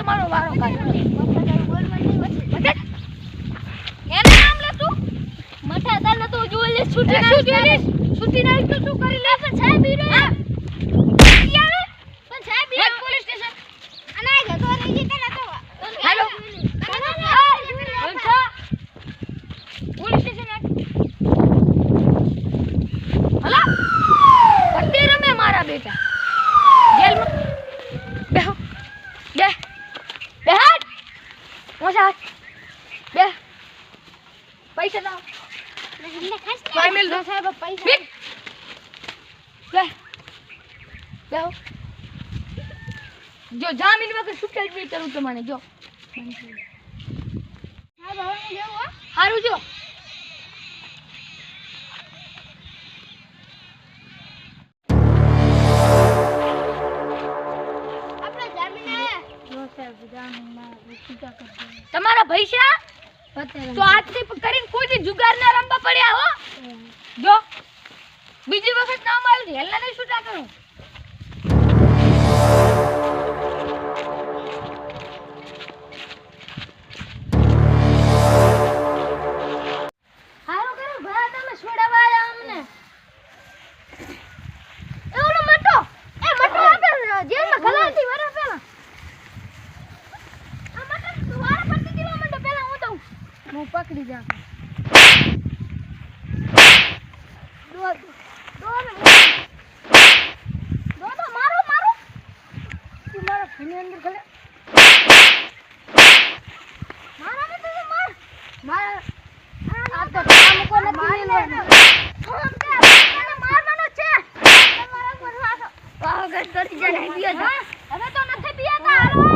તમારો વારો કાઢો મઠા તાને તો જોઈ છૂટી ના તો શું કરી લે પણ સાહેબ હીરો આવે પણ સાહેબ હીરો પોલીસ સ્ટેશન અને ગતો રહી ગઈ તને તો હેલો પોલીસ સ્ટેશન હલો પટ્ટી રમે મારા બેટા જેલમાં બેહો બેહાટ મોસા બે પૈસા લાવ મિલ દો સાહેબ પૈસા લે જાઓ જો જામીન વગર છૂટેલ નહીં કરું તમને જો હા ભાવ લેવો હારું જો આપણા જામીન આયા જો સાહેબ જામીનમાં રૂપિયા કરી તમારા પૈસા તો આટલી કરીને કોઈ જુગાર ના રંબા પડ્યા હો જો બીજી વખત નામ આવ્યું હેલના નહીં છૂટા કરું હારો કરો ભા તમે છોડાવા આવ્યા અમને એવડો મટો આપણે જેલમાં ખલાસી વરા પેલા આ મટો તું વાળ પટ્ટી દેવા માંડો પેલા હું દઉં હું પકડી જા દો મારો તું મારા ફીની અંદર ખલે મારા ને તું માર આ તો કામ કો નથી લેવાનો મારવાનો છે તમારા પર વાસો પાગલ કરી જાય હવે તો નથી પીતા હાલો